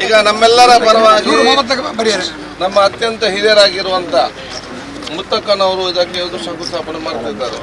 ಈಗ ನಮ್ಮೆಲ್ಲರ ಪರವಾಗಿ ನಮ್ಮ ಅತ್ಯಂತ ಹಿರಿಯರಾಗಿರುವಂತ ಮುತ್ತಕ್ಕನವರು ಇದಕ್ಕೆ ಶಂಕುಸ್ಥಾಪನೆ ಮಾಡ್ತಿದ್ದಾರೆ.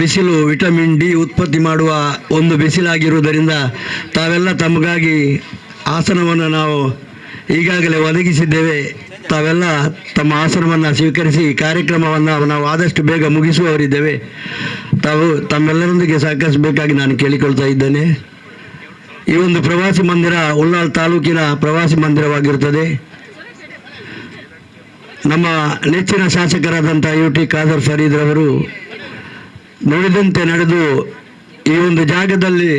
ಬಿಸಿಲು ವಿಟಮಿನ್ ಡಿ ಉತ್ಪತ್ತಿ ಮಾಡುವ ಒಂದು ಬಿಸಿಲಾಗಿರುವುದರಿಂದ ತಾವೆಲ್ಲ ತಮಗಾಗಿ ಆಸನವನ್ನು ನಾವು ಈಗಾಗಲೇ ಒದಗಿಸಿದ್ದೇವೆ. ತಾವೆಲ್ಲ ತಮ್ಮ ಆಸನವನ್ನು ಸ್ವೀಕರಿಸಿ ಕಾರ್ಯಕ್ರಮವನ್ನು ನಾವು ಆದಷ್ಟು ಬೇಗ ಮುಗಿಸುವವರಿದ್ದೇವೆ. ತಾವು ತಮ್ಮೆಲ್ಲರೊಂದಿಗೆ ಸಹಕರಿಸಬೇಕಾಗಿ ನಾನು ಕೇಳಿಕೊಳ್ತಾ ಇದ್ದೇನೆ. ಈ ಒಂದು ಪ್ರವಾಸಿ ಮಂದಿರ ಉಳ್ಳಾಲ ತಾಲೂಕಿನ ಪ್ರವಾಸಿ ಮಂದಿರವಾಗಿರುತ್ತದೆ. ನಮ್ಮ ನೆಚ್ಚಿನ ಶಾಸಕರಾದಂಥ UT ಖಾದರ್ ಫರೀದ್ ರವರು ನುಡಿದಂತೆ ನಡೆದು ಈ ಒಂದು ಜಾಗದಲ್ಲಿ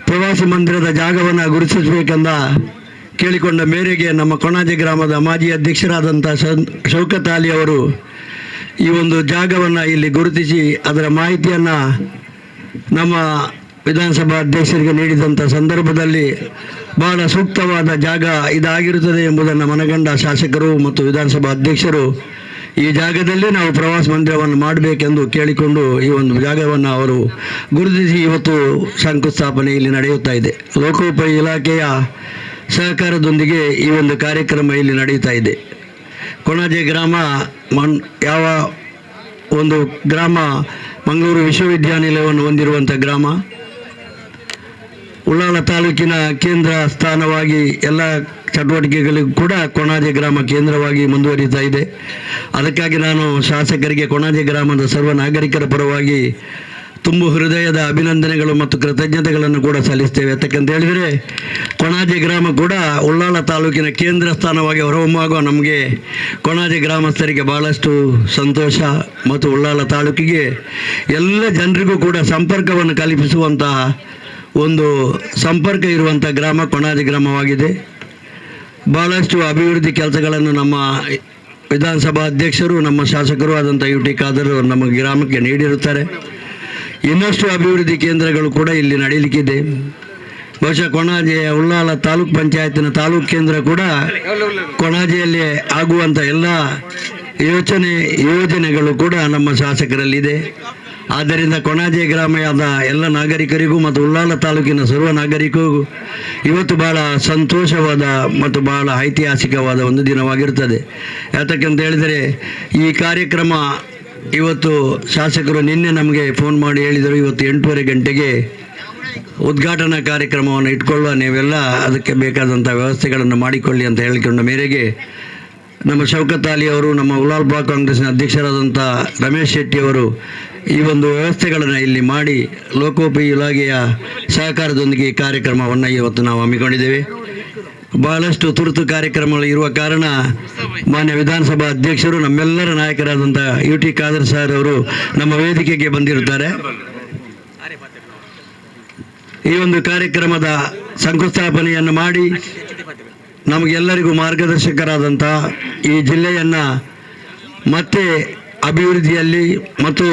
ಪ್ರವಾಸಿ ಮಂದಿರದ ಜಾಗವನ್ನು ಗುರುತಿಸಬೇಕೆಂದ ಕೇಳಿಕೊಂಡ ಮೇರೆಗೆ ನಮ್ಮ ಕೊಣಾಜೆ ಗ್ರಾಮದ ಮಾಜಿ ಅಧ್ಯಕ್ಷರಾದಂಥ ಶೌಕತ್ ಅಲಿ ಅವರು ಈ ಒಂದು ಜಾಗವನ್ನು ಇಲ್ಲಿ ಗುರುತಿಸಿ ಅದರ ಮಾಹಿತಿಯನ್ನು ನಮ್ಮ ವಿಧಾನಸಭಾ ಅಧ್ಯಕ್ಷರಿಗೆ ನೀಡಿದಂಥ ಸಂದರ್ಭದಲ್ಲಿ ಬಹಳ ಸೂಕ್ತವಾದ ಜಾಗ ಇದಾಗಿರುತ್ತದೆ ಎಂಬುದನ್ನು ಮನಗಂಡ ಶಾಸಕರು ಮತ್ತು ವಿಧಾನಸಭಾ ಅಧ್ಯಕ್ಷರು ಈ ಜಾಗದಲ್ಲೇ ನಾವು ಪ್ರವಾಸ ಮಂದಿರವನ್ನು ಮಾಡಬೇಕೆಂದು ಕೇಳಿಕೊಂಡು ಈ ಒಂದು ಜಾಗವನ್ನು ಅವರು ಗುರುತಿಸಿ ಇವತ್ತು ಶಂಕುಸ್ಥಾಪನೆ ಇಲ್ಲಿ ನಡೆಯುತ್ತಾ ಇದೆ. ಲೋಕೋಪಯೋಗಿ ಇಲಾಖೆಯ ಸಹಕಾರದೊಂದಿಗೆ ಈ ಒಂದು ಕಾರ್ಯಕ್ರಮ ಇಲ್ಲಿ ನಡೆಯುತ್ತಾ ಇದೆ. ಕೊಣಾಜೆ ಗ್ರಾಮ ಯಾವ ಒಂದು ಗ್ರಾಮ ಮಂಗಳೂರು ವಿಶ್ವವಿದ್ಯಾನಿಲಯವನ್ನು ಹೊಂದಿರುವಂಥ ಗ್ರಾಮ, ಉಳ್ಳಾಲ ತಾಲೂಕಿನ ಕೇಂದ್ರ ಸ್ಥಾನವಾಗಿ ಎಲ್ಲ ಚಟುವಟಿಕೆಗಳಿಗೂ ಕೂಡ ಕೊಣಾಜೆ ಗ್ರಾಮ ಕೇಂದ್ರವಾಗಿ ಮುಂದುವರಿತಾ ಇದೆ. ಅದಕ್ಕಾಗಿ ನಾನು ಶಾಸಕರಿಗೆ ಕೊಣಾಜೆ ಗ್ರಾಮದ ಸರ್ವ ನಾಗರಿಕರ ಪರವಾಗಿ ತುಂಬು ಹೃದಯದ ಅಭಿನಂದನೆಗಳು ಮತ್ತು ಕೃತಜ್ಞತೆಗಳನ್ನು ಕೂಡ ಸಲ್ಲಿಸ್ತೇವೆ. ಯಾಕಂತ ಹೇಳಿದರೆ ಕೊಣಾಜೆ ಗ್ರಾಮ ಕೂಡ ಉಳ್ಳಾಲ ತಾಲೂಕಿನ ಕೇಂದ್ರ ಸ್ಥಾನವಾಗಿ ಹೊರಹೊಮ್ಮುವಾಗ ನಮಗೆ ಕೊಣಾಜೆ ಗ್ರಾಮಸ್ಥರಿಗೆ ಭಾಳಷ್ಟು ಸಂತೋಷ ಮತ್ತು ಉಳ್ಳಾಲ ತಾಲೂಕಿಗೆ ಎಲ್ಲ ಜನರಿಗೂ ಕೂಡ ಸಂಪರ್ಕವನ್ನು ಕಲ್ಪಿಸುವಂತಹ ಒಂದು ಸಂಪರ್ಕ ಇರುವಂಥ ಗ್ರಾಮ ಕೊಣಾಜೆ ಗ್ರಾಮವಾಗಿದೆ. ಭಾಳಷ್ಟು ಅಭಿವೃದ್ಧಿ ಕೆಲಸಗಳನ್ನು ನಮ್ಮ ವಿಧಾನಸಭಾ ಅಧ್ಯಕ್ಷರು, ನಮ್ಮ ಶಾಸಕರು ಆದಂಥ UT ಖಾದರ್ ಅವರು ನಮ್ಮ ಗ್ರಾಮಕ್ಕೆ ನೀಡಿರುತ್ತಾರೆ. ಇನ್ನಷ್ಟು ಅಭಿವೃದ್ಧಿ ಕೇಂದ್ರಗಳು ಕೂಡ ಇಲ್ಲಿ ನಡೀಲಿಕ್ಕಿದೆ. ಬಹುಶಃ ಕೊಣಾಜೆಯ ಉಳ್ಳಾಲ ತಾಲೂಕ್ ಪಂಚಾಯತಿನ ತಾಲೂಕು ಕೇಂದ್ರ ಕೂಡ ಕೊಣಾಜೆಯಲ್ಲಿ ಆಗುವಂಥ ಎಲ್ಲ ಯೋಜನೆಗಳು ಕೂಡ ನಮ್ಮ ಶಾಸಕರಲ್ಲಿದೆ. ಆದ್ದರಿಂದ ಕೊಣಾಜೆ ಗ್ರಾಮದ ಎಲ್ಲ ನಾಗರಿಕರಿಗೂ ಮತ್ತು ಉಳ್ಳಾಲ ತಾಲೂಕಿನ ಸರ್ವ ನಾಗರಿಕರಿಗೂ ಇವತ್ತು ಬಹಳ ಸಂತೋಷವಾದ ಮತ್ತು ಬಹಳ ಐತಿಹಾಸಿಕವಾದ ಒಂದು ದಿನವಾಗಿರುತ್ತದೆ. ಯಾತಕ್ಕಂತ ಹೇಳಿದರೆ ಈ ಕಾರ್ಯಕ್ರಮ ಇವತ್ತು ಶಾಸಕರು ನಿನ್ನೆ ನಮಗೆ ಫೋನ್ ಮಾಡಿ ಹೇಳಿದರು, ಇವತ್ತು 8:30 ಗಂಟೆಗೆ ಉದ್ಘಾಟನಾ ಕಾರ್ಯಕ್ರಮವನ್ನು ಇಟ್ಕೊಳ್ಳುವ, ನೀವೆಲ್ಲ ಅದಕ್ಕೆ ಬೇಕಾದಂಥ ವ್ಯವಸ್ಥೆಗಳನ್ನು ಮಾಡಿಕೊಳ್ಳಿ ಅಂತ ಹೇಳಿಕೊಂಡ ಮೇರೆಗೆ ನಮ್ಮ ಶೌಕತ್ ಅಲಿ ಅವರು, ನಮ್ಮ ಉಳ್ಳಾಲ ಬ್ಲಾಕ್ ಕಾಂಗ್ರೆಸ್ನ ಅಧ್ಯಕ್ಷರಾದಂಥ ರಮೇಶ್ ಶೆಟ್ಟಿಯವರು ಈ ಒಂದು ವ್ಯವಸ್ಥೆಗಳನ್ನು ಇಲ್ಲಿ ಮಾಡಿ ಲೋಕೋಪಯೋಗಿ ಇಲಾಖೆಯ ಸಹಕಾರದೊಂದಿಗೆ ಈ ಕಾರ್ಯಕ್ರಮವನ್ನು ಇವತ್ತು ನಾವು ಹಮ್ಮಿಕೊಂಡಿದ್ದೇವೆ. ಬಹಳಷ್ಟು ತುರ್ತು ಕಾರ್ಯಕ್ರಮಗಳು ಇರುವ ಕಾರಣ ಮಾನ್ಯ ವಿಧಾನಸಭಾ ಅಧ್ಯಕ್ಷರು, ನಮ್ಮೆಲ್ಲರ ನಾಯಕರಾದಂಥ UT ಖಾದರ್ ಸರ್ ಅವರು ನಮ್ಮ ವೇದಿಕೆಗೆ ಬಂದಿರುತ್ತಾರೆ. ಈ ಒಂದು ಕಾರ್ಯಕ್ರಮದ ಶಂಕುಸ್ಥಾಪನೆಯನ್ನು ಮಾಡಿ ನಮಗೆಲ್ಲರಿಗೂ ಮಾರ್ಗದರ್ಶಕರಾದಂಥ ಈ ಜಿಲ್ಲೆಯನ್ನು ಮತ್ತೆ ಅಭಿವೃದ್ಧಿಯಲ್ಲಿ ಮತ್ತು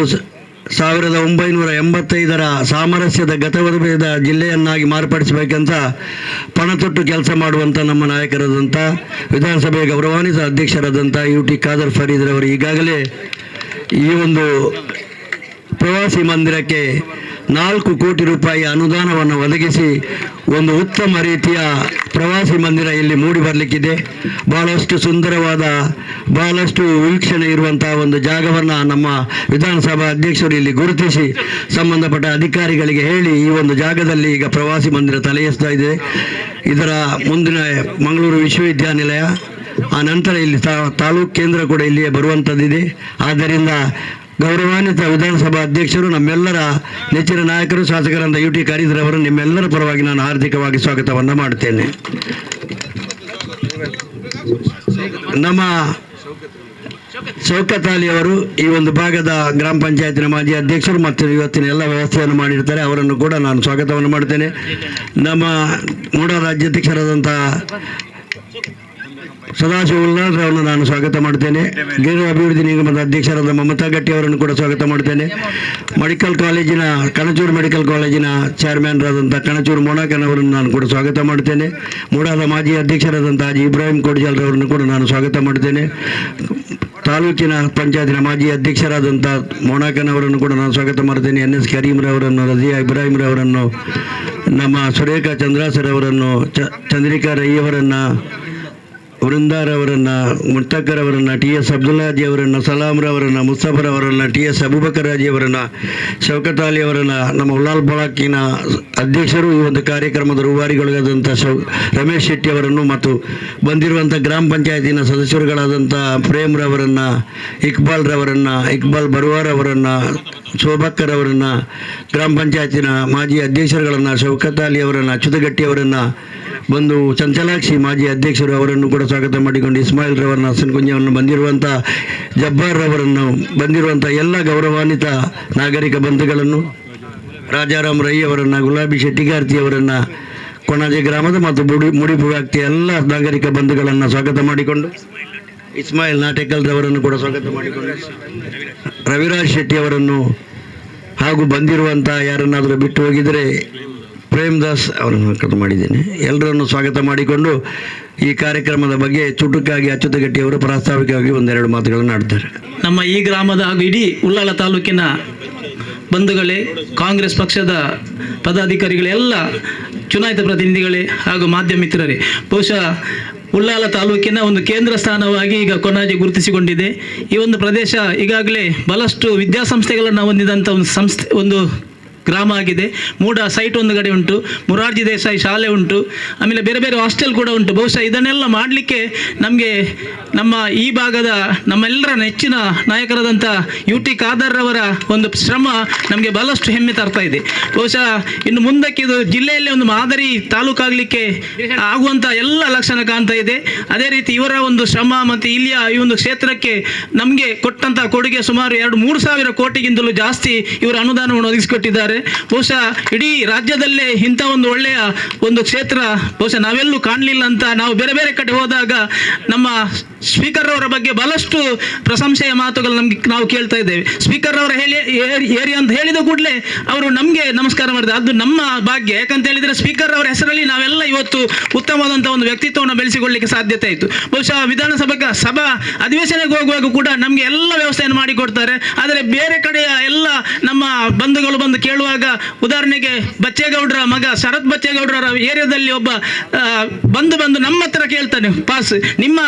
1985ರ ಸಾಮರಸ್ಯದ ಗತವಧದ ಜಿಲ್ಲೆಯನ್ನಾಗಿ ಮಾರ್ಪಡಿಸಬೇಕಂತ ಪಣತೊಟ್ಟು ಕೆಲಸ ಮಾಡುವಂಥ ನಮ್ಮ ನಾಯಕರಾದಂಥ ವಿಧಾನಸಭೆಯ ಗೌರವಾನ್ವಿತ ಅಧ್ಯಕ್ಷರಾದಂಥ UT ಖಾದರ್ ಫರೀದ್ರವರು ಈಗಾಗಲೇ ಈ ಒಂದು ಪ್ರವಾಸಿ ಮಂದಿರಕ್ಕೆ 4 ಕೋಟಿ ರೂಪಾಯಿ ಅನುದಾನವನ್ನು ಒದಗಿಸಿ ಒಂದು ಉತ್ತಮ ರೀತಿಯ ಪ್ರವಾಸಿ ಮಂದಿರ ಇಲ್ಲಿ ಮೂಡಿ ಬರಲಿಕ್ಕಿದೆ. ಬಹಳಷ್ಟು ಸುಂದರವಾದ, ಬಹಳಷ್ಟು ವೀಕ್ಷಣೆ ಇರುವಂಥ ಒಂದು ಜಾಗವನ್ನು ನಮ್ಮ ವಿಧಾನಸಭಾ ಅಧ್ಯಕ್ಷರು ಇಲ್ಲಿ ಗುರುತಿಸಿ ಸಂಬಂಧಪಟ್ಟ ಅಧಿಕಾರಿಗಳಿಗೆ ಹೇಳಿ ಈ ಒಂದು ಜಾಗದಲ್ಲಿ ಈಗ ಪ್ರವಾಸಿ ಮಂದಿರ ತಲೆ ಎತ್ತಾ ಇದೆ. ಇದರ ಮುಂದಿನ ಮಂಗಳೂರು ವಿಶ್ವವಿದ್ಯಾನಿಲಯ, ಆ ನಂತರ ಇಲ್ಲಿ ತಾಲೂಕು ಕೇಂದ್ರ ಕೂಡ ಇಲ್ಲಿಯೇ ಬರುವಂಥದ್ದಿದೆ. ಆದ್ದರಿಂದ ಗೌರವಾನ್ವಿತ ವಿಧಾನಸಭಾ ಅಧ್ಯಕ್ಷರು, ನಮ್ಮೆಲ್ಲರ ನೆಚ್ಚಿನ ನಾಯಕರು, ಶಾಸಕರಾದ UT ಖಾದರ್ ಅವರು ನಿಮ್ಮೆಲ್ಲರ ಪರವಾಗಿ ನಾನು ಹಾರ್ದಿಕವಾಗಿ ಸ್ವಾಗತವನ್ನು ಮಾಡುತ್ತೇನೆ. ನಮ್ಮ ಶೌಕತ್ ಅಲಿ ಅವರು ಈ ಒಂದು ಭಾಗದ ಗ್ರಾಮ ಪಂಚಾಯತಿನ ಮಾಜಿ ಅಧ್ಯಕ್ಷರು ಮತ್ತು ಇವತ್ತಿನ ಎಲ್ಲ ವ್ಯವಸ್ಥೆಯನ್ನು ಮಾಡಿರ್ತಾರೆ, ಅವರನ್ನು ಕೂಡ ನಾನು ಸ್ವಾಗತವನ್ನು ಮಾಡ್ತೇನೆ. ನಮ್ಮ ಮೂಡ ರಾಜ್ಯಾಧ್ಯಕ್ಷರಾದಂಥ ಸದಾಶಿವ ಉಲ್ಲಾರವರನ್ನು ನಾನು ಸ್ವಾಗತ ಮಾಡ್ತೇನೆ. ಗಿರು ಅಭಿವೃದ್ಧಿ ನಿಗಮದ ಅಧ್ಯಕ್ಷರಾದ ಮಮತಾ ಗಟ್ಟಿ ಅವರನ್ನು ಕೂಡ ಸ್ವಾಗತ ಮಾಡ್ತೇನೆ. ಕಣಚೂರು ಮೆಡಿಕಲ್ ಕಾಲೇಜಿನ ಚೇರ್ಮನ್ರಾದಂಥ ಕಣಚೂರು ಮೊಣಾಕನ್ ಅವರನ್ನು ನಾನು ಕೂಡ ಸ್ವಾಗತ ಮಾಡ್ತೇನೆ. ಮೂಡಾದ ಮಾಜಿ ಅಧ್ಯಕ್ಷರಾದಂಥ ಹಾಜಿ ಇಬ್ರಾಹಿಂ ಕೋಡಿಜಾಲ್ರವರನ್ನು ಕೂಡ ನಾನು ಸ್ವಾಗತ ಮಾಡ್ತೇನೆ. ತಾಲೂಕಿನ ಪಂಚಾಯತಿನ ಮಾಜಿ ಅಧ್ಯಕ್ಷರಾದಂಥ ಮೊಣಾಕನ್ ಅವರನ್ನು ಕೂಡ ನಾನು ಸ್ವಾಗತ ಮಾಡ್ತೇನೆ. NS ಕರೀಮ್ರವರನ್ನು, ರಜಿಯಾ ಇಬ್ರಾಹಿಂರವರನ್ನು, ನಮ್ಮ ಸುರೇಖಾ ಚಂದ್ರಾಸರ್ ಅವರನ್ನು, ಚಂದ್ರಿಕಾ ರೈಯವರನ್ನು, ವೃಂದಾರವರನ್ನು, ಮುರ್ತಕರ್ ಅವರನ್ನು, TS ಅಬ್ದುಲ್ಲಾಜಿ ಅವರನ್ನು, ಸಲಾಮ್ರವರನ್ನು, ಮುಸ್ತಫರ್ ಅವರನ್ನು, TS ಅಬೂಬಕರ್ ರಾಜಿ ಅವರನ್ನು, ಶೌಕತ್ ಅಲಿ ಅವರನ್ನು, ನಮ್ಮ ಉಳ್ಳಾಲ ಬ್ಲಾಕಿನ ಅಧ್ಯಕ್ಷರು, ಈ ಒಂದು ಕಾರ್ಯಕ್ರಮದ ರೂವಾರಿಗಳಾದಂಥ ರಮೇಶ್ ಶೆಟ್ಟಿ ಅವರನ್ನು ಮತ್ತು ಬಂದಿರುವಂಥ ಗ್ರಾಮ ಪಂಚಾಯತಿನ ಸದಸ್ಯರುಗಳಾದಂಥ ಪ್ರೇಮ್ರವರನ್ನು, ಇಕ್ಬಾಲ್ ಬರುವಾರ್ ಅವರನ್ನು, ಶೋಭಕ್ಕರ್ ಅವರನ್ನು, ಗ್ರಾಮ ಪಂಚಾಯತಿನ ಮಾಜಿ ಅಧ್ಯಕ್ಷರುಗಳನ್ನು, ಶೌಕತ್ ಅಲಿ ಅವರನ್ನು, ಅಚ್ಯುತಗಟ್ಟಿ ಅವರನ್ನು, ಬಂದು ಚಂಚಲಾಕ್ಷಿ ಮಾಜಿ ಅಧ್ಯಕ್ಷರು ಅವರನ್ನು ಕೂಡ ಸ್ವಾಗತ ಮಾಡಿಕೊಂಡು, ಇಸ್ಮಾಯಿಲ್ ರವರನ್ನು, ಹಸನ್ ಕುಂಜವನ್ನು, ಬಂದಿರುವಂಥ ಜಬ್ಬಾರ್ ರವರನ್ನು, ಬಂದಿರುವಂಥ ಎಲ್ಲ ಗೌರವಾನ್ವಿತ ನಾಗರಿಕ ಬಂಧುಗಳನ್ನು, ರಾಜಾರಾಮ್ ರೈ ಅವರನ್ನು, ಗುಲಾಬಿ ಶೆಟ್ಟಿಗಾರ್ತಿ ಅವರನ್ನು, ಕೊಣಾಜೆ ಗ್ರಾಮದ ಮತ್ತು ಮುಡಿಪು ವ್ಯಾಪ್ತಿಯ ಎಲ್ಲ ನಾಗರಿಕ ಬಂಧುಗಳನ್ನು ಸ್ವಾಗತ ಮಾಡಿಕೊಂಡು, ಇಸ್ಮಾಯಿಲ್ ನಾಟೇಕಲ್ ರವರನ್ನು ಕೂಡ ಸ್ವಾಗತ ಮಾಡಿಕೊಂಡು, ರವಿರಾಜ್ ಶೆಟ್ಟಿ ಅವರನ್ನು ಹಾಗೂ ಬಂದಿರುವಂಥ ಯಾರನ್ನಾದರೂ ಬಿಟ್ಟು ಹೋಗಿದರೆ ಪ್ರೇಮ್ದಾಸ್ ಅವರನ್ನು ಸ್ವಾಗತ ಮಾಡಿದ್ದೇನೆ. ಎಲ್ಲರನ್ನು ಸ್ವಾಗತ ಮಾಡಿಕೊಂಡು ಈ ಕಾರ್ಯಕ್ರಮದ ಬಗ್ಗೆ ಚುಟುಕಾಗಿ ಅಚ್ಯುತಗಟ್ಟಿ ಅವರು ಪ್ರಾಸ್ತಾವಿಕವಾಗಿ ಒಂದೆರಡು ಮಾತುಗಳನ್ನು ಆಡ್ತಾರೆ. ನಮ್ಮ ಈ ಗ್ರಾಮದ ಹಾಗೂ ಇಡೀ ಉಳ್ಳಾಲ ತಾಲೂಕಿನ ಬಂಧುಗಳೇ, ಕಾಂಗ್ರೆಸ್ ಪಕ್ಷದ ಪದಾಧಿಕಾರಿಗಳೇ, ಎಲ್ಲ ಚುನಾಯಿತ ಪ್ರತಿನಿಧಿಗಳೇ ಹಾಗೂ ಮಾಧ್ಯಮ ಮಿತ್ರರೇ, ಬಹುಶಃ ಉಳ್ಳಾಲ ತಾಲೂಕಿನ ಒಂದು ಕೇಂದ್ರ ಸ್ಥಾನವಾಗಿ ಈಗ ಕೊಣಾಜೆ ಗುರುತಿಸಿಕೊಂಡಿದೆ. ಈ ಒಂದು ಪ್ರದೇಶ ಈಗಾಗಲೇ ಬಹಳಷ್ಟು ವಿದ್ಯಾಸಂಸ್ಥೆಗಳನ್ನು ಹೊಂದಿದಂಥ ಒಂದು ಗ್ರಾಮ ಆಗಿದೆ. ಮೂಡ ಸೈಟ್ ಒಂದು ಕಡೆ ಉಂಟು, ಮೊರಾರ್ಜಿ ದೇಸಾಯಿ ಶಾಲೆ ಉಂಟು, ಆಮೇಲೆ ಬೇರೆ ಬೇರೆ ಹಾಸ್ಟೆಲ್ ಕೂಡ ಉಂಟು. ಬಹುಶಃ ಇದನ್ನೆಲ್ಲ ಮಾಡಲಿಕ್ಕೆ ನಮಗೆ ನಮ್ಮ ಈ ಭಾಗದ ನಮ್ಮೆಲ್ಲರ ನೆಚ್ಚಿನ ನಾಯಕರಾದಂಥ UT ಖಾದರ್ ಅವರ ಒಂದು ಶ್ರಮ ನಮಗೆ ಬಹಳಷ್ಟು ಹೆಮ್ಮೆ ತರ್ತಾ ಇದೆ. ಬಹುಶಃ ಇನ್ನು ಮುಂದಕ್ಕೆ ಇದು ಜಿಲ್ಲೆಯಲ್ಲಿ ಒಂದು ಮಾದರಿ ತಾಲೂಕಾಗಲಿಕ್ಕೆ ಆಗುವಂಥ ಎಲ್ಲ ಲಕ್ಷಣ ಕಾಣ್ತಾ ಇದೆ. ಅದೇ ರೀತಿ ಇವರ ಒಂದು ಶ್ರಮ ಮತ್ತು ಇಲ್ಲಿಯ ಈ ಒಂದು ಕ್ಷೇತ್ರಕ್ಕೆ ನಮಗೆ ಕೊಟ್ಟಂಥ ಕೊಡುಗೆ ಸುಮಾರು 2-3 ಸಾವಿರ ಕೋಟಿಗಿಂತಲೂ ಜಾಸ್ತಿ ಇವರು ಅನುದಾನವನ್ನು ಒದಗಿಸಿಕೊಟ್ಟಿದ್ದಾರೆ. ಬಹುಶಃ ಇಡೀ ರಾಜ್ಯದಲ್ಲೇ ಇಂಥ ಒಂದು ಒಳ್ಳೆಯ ಒಂದು ಕ್ಷೇತ್ರ ಬಹುಶಃ ನಾವೆಲ್ಲೂ ಕಾಣಲಿಲ್ಲ ಅಂತ ನಾವು ಬೇರೆ ಬೇರೆ ಕಡೆ ಹೋದಾಗ ನಮ್ಮ ಸ್ಪೀಕರ್ ಅವರ ಬಗ್ಗೆ ಬಹಳಷ್ಟು ಪ್ರಶಂಸೆಯ ಮಾತುಗಳು ನಮ್ಗೆ ನಾವು ಕೇಳ್ತಾ ಇದ್ದೇವೆ. ಸ್ಪೀಕರ್ ಅವರ ಏರಿಯಾ ಅಂತ ಹೇಳಿದ ಕೂಡಲೇ ಅವರು ನಮಗೆ ನಮಸ್ಕಾರ ಮಾಡಿದ್ರು. ಅದು ನಮ್ಮ ಭಾಗ್ಯ. ಯಾಕಂತ ಹೇಳಿದ್ರೆ ಸ್ಪೀಕರ್ ಅವರ ಹೆಸರಲ್ಲಿ ನಾವೆಲ್ಲ ಇವತ್ತು ಉತ್ತಮವಾದಂಥ ಒಂದು ವ್ಯಕ್ತಿತ್ವವನ್ನು ಬೆಳೆಸಿಕೊಳ್ಳಲಿಕ್ಕೆ ಸಾಧ್ಯತೆ ಆಯಿತು. ಬಹುಶಃ ಸಭಾ ಅಧಿವೇಶನಕ್ಕೆ ಹೋಗುವಾಗ ಕೂಡ ನಮಗೆ ಎಲ್ಲ ವ್ಯವಸ್ಥೆಯನ್ನು ಮಾಡಿಕೊಡ್ತಾರೆ. ಆದರೆ ಬೇರೆ ಕಡೆಯ ಎಲ್ಲ ನಮ್ಮ ಬಂಧುಗಳು ಬಂದು ಕೇಳುವಾಗ, ಉದಾಹರಣೆಗೆ ಬಚ್ಚೇಗೌಡರ ಮಗ ಶರತ್ ಬಚ್ಚೇಗೌಡರ ಏರಿಯಾದಲ್ಲಿ ಒಬ್ಬ ಬಂದು ನಮ್ಮ ಹತ್ರ ಕೇಳ್ತಾನೆ, ಪಾಸ್ ನಿಮ್ಮ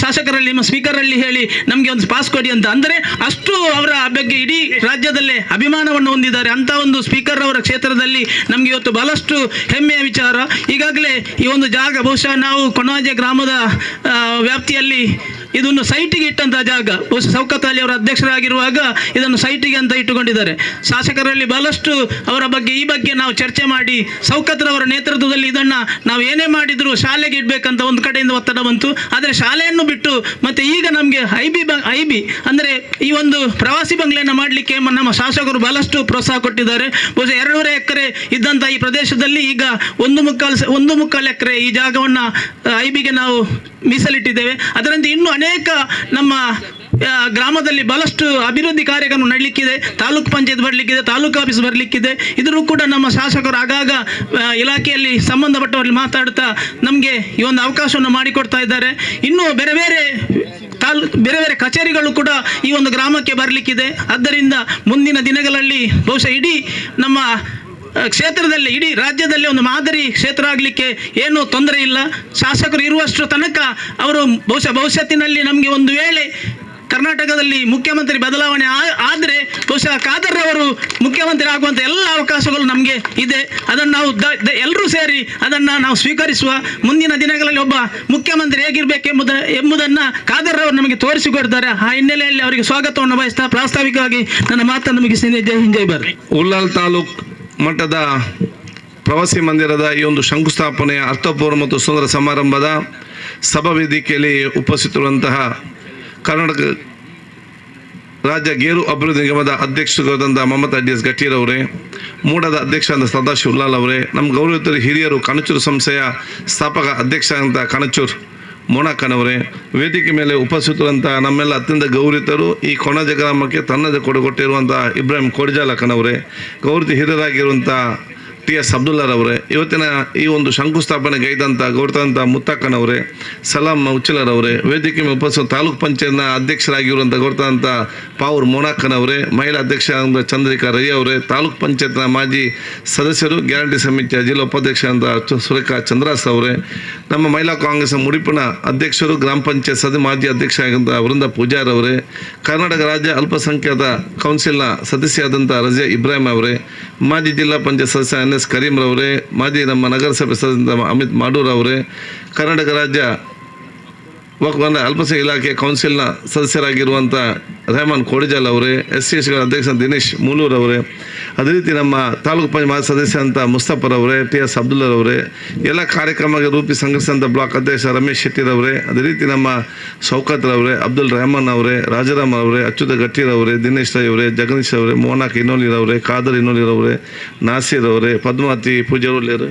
ಶಾಸಕರಲ್ಲಿ ನಿಮ್ಮ ಸ್ಪೀಕರಲ್ಲಿ ಹೇಳಿ ನಮಗೆ ಒಂದು ಪಾಸ್ ಕೊಡಿ ಅಂತ. ಅಂದರೆ ಅಷ್ಟು ಅವರ ಬಗ್ಗೆ ಇಡೀ ರಾಜ್ಯದಲ್ಲೇ ಅಭಿಮಾನವನ್ನು ಹೊಂದಿದ್ದಾರೆ. ಅಂತ ಒಂದು ಸ್ಪೀಕರ್ ಅವರ ಕ್ಷೇತ್ರದಲ್ಲಿ ನಮಗೆ ಇವತ್ತು ಬಹಳಷ್ಟು ಹೆಮ್ಮೆಯ ವಿಚಾರ. ಈಗಾಗಲೇ ಈ ಒಂದು ಜಾಗ ಬಹುಶಃ ನಾವು ಕೊಣಾಜೆ ಗ್ರಾಮದ ವ್ಯಾಪ್ತಿಯಲ್ಲಿ ಇದನ್ನು ಸೈಟಿಗೆ ಇಟ್ಟಂತಹ ಜಾಗ. ಬಹುಶಃ ಸೌಕತ್ ಅಲಿ ಅವರ ಅಧ್ಯಕ್ಷರಾಗಿರುವಾಗ ಇದನ್ನು ಸೈಟಿಗೆ ಅಂತ ಇಟ್ಟುಕೊಂಡಿದ್ದಾರೆ. ಶಾಸಕರಲ್ಲಿ ಬಹಳಷ್ಟು ಅವರ ಬಗ್ಗೆ ಈ ಬಗ್ಗೆ ನಾವು ಚರ್ಚೆ ಮಾಡಿ ಸೌಕತ್ರವರ ನೇತೃತ್ವದಲ್ಲಿ ಇದನ್ನು ನಾವು ಏನೇ ಮಾಡಿದ್ರು ಶಾಲೆಗೆ ಇಡಬೇಕಂತ ಒಂದು ಕಡೆಯಿಂದ ಒತ್ತಡ ಬಂತು. ಆದರೆ ಶಾಲೆಯನ್ನು ಬಿಟ್ಟು ಮತ್ತೆ ಈಗ ನಮಗೆ ಐಬಿ ಅಂದರೆ ಈ ಒಂದು ಪ್ರವಾಸಿ ಬಂಗ್ಲೆಯನ್ನು ಮಾಡಲಿಕ್ಕೆ ನಮ್ಮ ಶಾಸಕರು ಬಹಳಷ್ಟು ಪ್ರೋತ್ಸಾಹ ಕೊಟ್ಟಿದ್ದಾರೆ. ಬಹುಶಃ 2.5 ಎಕರೆ ಇದ್ದಂಥ ಈ ಪ್ರದೇಶದಲ್ಲಿ ಈಗ 1.25 ಎಕರೆ ಈ ಜಾಗವನ್ನು ಐಬಿಗೆ ನಾವು ಮೀಸಲಿಟ್ಟಿದ್ದೇವೆ. ಅದರಂತೆ ಇನ್ನೂ ಅನೇಕ ನಮ್ಮ ಗ್ರಾಮದಲ್ಲಿ ಬಹಳಷ್ಟು ಅಭಿವೃದ್ಧಿ ಕಾರ್ಯಕ್ರಮ ನಡಲಿಕ್ಕಿದೆ. ತಾಲೂಕು ಪಂಚಾಯತ್ ಬರಲಿಕ್ಕಿದೆ, ತಾಲೂಕು ಆಫೀಸ್ ಬರಲಿಕ್ಕಿದೆ. ಇದರೂ ಕೂಡ ನಮ್ಮ ಶಾಸಕರು ಆಗಾಗ ಇಲಾಖೆಯಲ್ಲಿ ಸಂಬಂಧಪಟ್ಟವರಲ್ಲಿ ಮಾತಾಡ್ತಾ ನಮಗೆ ಈ ಒಂದು ಅವಕಾಶವನ್ನು ಮಾಡಿಕೊಡ್ತಾ ಇದ್ದಾರೆ. ಇನ್ನೂ ಬೇರೆ ಬೇರೆ ಕಚೇರಿಗಳು ಕೂಡ ಈ ಒಂದು ಗ್ರಾಮಕ್ಕೆ ಬರಲಿಕ್ಕಿದೆ. ಆದ್ದರಿಂದ ಮುಂದಿನ ದಿನಗಳಲ್ಲಿ ಬಹುಶಃ ಇಡೀ ನಮ್ಮ ಕ್ಷೇತ್ರದಲ್ಲಿ ಇಡೀ ರಾಜ್ಯದಲ್ಲಿ ಒಂದು ಮಾದರಿ ಕ್ಷೇತ್ರ ಆಗಲಿಕ್ಕೆ ಏನೂ ತೊಂದರೆ ಇಲ್ಲ. ಶಾಸಕರು ಇರುವಷ್ಟು ತನಕ ಅವರು ಭವಿಷ್ಯತ್ತಿನಲ್ಲಿ ನಮಗೆ ಒಂದು ವೇಳೆ ಕರ್ನಾಟಕದಲ್ಲಿ ಮುಖ್ಯಮಂತ್ರಿ ಬದಲಾವಣೆ ಆದರೆ ಬಹುಶಃ ಖಾದರ್ ಅವರು ಮುಖ್ಯಮಂತ್ರಿ ಆಗುವಂಥ ಎಲ್ಲ ಅವಕಾಶಗಳು ನಮಗೆ ಇದೆ. ಅದನ್ನು ನಾವು ಎಲ್ಲರೂ ಸೇರಿ ಅದನ್ನು ನಾವು ಸ್ವೀಕರಿಸುವ. ಮುಂದಿನ ದಿನಗಳಲ್ಲಿ ಒಬ್ಬ ಮುಖ್ಯಮಂತ್ರಿ ಹೇಗಿರಬೇಕು ಎಂಬುದನ್ನು ಖಾದರ್ ಅವರು ನಮಗೆ ತೋರಿಸಿಕೊಡ್ತಾರೆ. ಆ ಹಿನ್ನೆಲೆಯಲ್ಲಿ ಅವರಿಗೆ ಸ್ವಾಗತವನ್ನು ಬಯಸ್ತಾ ಪ್ರಾಸ್ತಾವಿಕವಾಗಿ ನನ್ನ ಮಾತನ್ನು ಮುಗಿಸ್ತೇನೆ. ಜೈ ಹಿಂದ್ ಜೈ ಭಾರತ್. ಉಳ್ಳಾಲ್ ತಾಲೂಕು ಮಟ್ಟದ ಪ್ರವಾಸಿ ಮಂದಿರದ ಈ ಒಂದು ಶಂಕುಸ್ಥಾಪನೆಯ ಅರ್ಥಪೂರ್ಣ ಮತ್ತು ಸುಂದರ ಸಮಾರಂಭದ ಸಭಾ ವೇದಿಕೆಯಲ್ಲಿ ಉಪಸ್ಥಿತರುವಂತಹ ಕರ್ನಾಟಕ ರಾಜ್ಯ ಗೇರು ಅಭಿವೃದ್ಧಿ ನಿಗಮದ ಅಧ್ಯಕ್ಷರಾದಂಥ ಮೊಹಮ್ಮದ್ ಅಡ್ಡಿಯಸ್ ಗಟ್ಟೀರವರೇ, ಮೂಡದ ಅಧ್ಯಕ್ಷರಾದ ಸದಾಶಿವ ಉಲ್ಲಾಲ್ ಅವರೇ, ನಮ್ಮ ಗೌರವಿತರ ಹಿರಿಯರು ಕಣಚೂರು ಸಂಸ್ಥೆಯ ಸ್ಥಾಪಕ ಅಧ್ಯಕ್ಷ ಅಂತ ಕಣಚೂರು ಮೋನಾಕನವರೇ, ವೇದಿಕೆ ಮೇಲೆ ಉಪಸ್ಥಿತರಂಥ ನಮ್ಮೆಲ್ಲ ಅತ್ಯಂತ ಗೌರವಿತರು, ಈ ಕೊಣಾಜೆ ಗ್ರಾಮಕ್ಕೆ ತನ್ನದೇ ಕೊಡುಗೊಟ್ಟಿರುವಂಥ ಇಬ್ರಾಹಿಂ ಕೋಡಿಜಾಲಕನವರೇ, ಗೌರವಿತ ಹಿರಿಯರಾಗಿರುವಂಥ TS ಅಬ್ದುಲ್ಲಾರವರೇ, ಇವತ್ತಿನ ಈ ಒಂದು ಶಂಕುಸ್ಥಾಪನೆ ಗೈದಂಥ ಗೌರವಂತ ಮುತ್ತಕ್ಕನವರೇ, ಸಲಾಂ ಉಚ್ಚಲರವರೇ, ವೇದಿಕೆ ಮೇಲೆ ಉಪಸ್ಥಿತ ತಾಲೂಕು ಪಂಚಾಯತ್ನ ಅಧ್ಯಕ್ಷರಾಗಿರುವಂಥ ಗೌರವಂತ ಪಾವೂರ್ ಮೋನಾಕನವರೇ, ಮಹಿಳಾ ಅಧ್ಯಕ್ಷ ಚಂದ್ರಿಕಾ ರೈ ಅವರೇ, ತಾಲೂಕು ಪಂಚಾಯತ್ನ ಮಾಜಿ ಸದಸ್ಯರು, ಗ್ಯಾರಂಟಿ ಸಮಿತಿಯ ಜಿಲ್ಲಾ ಉಪಾಧ್ಯಕ್ಷ ಅಂತ ಸುರೇಖಾ ಚಂದ್ರಾಸ್ ಅವರೇ, ನಮ್ಮ ಮಹಿಳಾ ಕಾಂಗ್ರೆಸ್ ಮುಡಿಪಿನ ಅಧ್ಯಕ್ಷರು, ಗ್ರಾಮ ಪಂಚಾಯತ್ ಮಾಜಿ ಅಧ್ಯಕ್ಷ ಆಗಿದ್ದ ವೃಂದ ಪೂಜಾರ್ ಅವರೇ, ಕರ್ನಾಟಕ ರಾಜ್ಯ ಅಲ್ಪಸಂಖ್ಯಾತ ಕೌನ್ಸಿಲ್ನ ಸದಸ್ಯರಾದಂಥ ರಜಿಯಾ ಇಬ್ರಾಹಿಂ ಅವರೇ, ಮಾಜಿ ಜಿಲ್ಲಾ ಪಂಚಾಯತ್ ಸದಸ್ಯ NS ಕರೀಂ ರವರೇ, ಮಾಜಿ ನಮ್ಮ ನಗರಸಭೆ ಸದಸ್ಯ ಅಮಿತ್ ಮಾಡೂರ್ ಅವರೇ, ಕರ್ನಾಟಕ ರಾಜ್ಯ ಅಲ್ಪಸಂಖ್ಯಾತ ಇಲಾಖೆ ಕೌನ್ಸಿಲ್ನ ಸದಸ್ಯರಾಗಿರುವಂಥ ರೆಹಮಾನ್ ಕೋಡಿಜಾಲ್ ಅವರೇ, SC/STಗಳ ಅಧ್ಯಕ್ಷ ದಿನೇಶ್ ಮೂಲೂರ್ ಅವರೇ, ಅದೇ ರೀತಿ ನಮ್ಮ ತಾಲೂಕು ಪಂಚಾಯತ್ ಮಾಜಿ ಸದಸ್ಯ ಅಂತ ಮುಸ್ತಫರ್ ಅವರೇ, TS ಅಬ್ದುಲ್ಲಾರವರೇ, ಎಲ್ಲ ಕಾರ್ಯಕ್ರಮಕ್ಕೆ ರೂಪಿ ಸಂಘಟಿಸಿದಂಥ ಬ್ಲಾಕ್ ಅಧ್ಯಕ್ಷ ರಮೇಶ್ ಶೆಟ್ಟಿರವರೇ, ಅದೇ ರೀತಿ ನಮ್ಮ ಶೌಕತ್ ರವರೇ, ಅಬ್ದುಲ್ ರೆಹಮಾನ್ ಅವರೇ, ರಾಜಾರಾಮ್ ಅವರೇ, ಅಚ್ಯುತ ಗಟ್ಟೀರವರೇ, ದಿನೇಶ್ ರೈ ಅವರೇ, ಜಗದೀಶ್ ಅವರೇ, ಮೋಹನಾಕ್ ಇನ್ನೋಲಿರವರೇ, ಖಾದರ್ ಇನ್ನೋಲಿರವರೇ, ನಾಸೀರ್ ಅವರೇ, ಪದ್ಮಾವತಿ ಪೂಜಾರುಲ್ಲೇರು,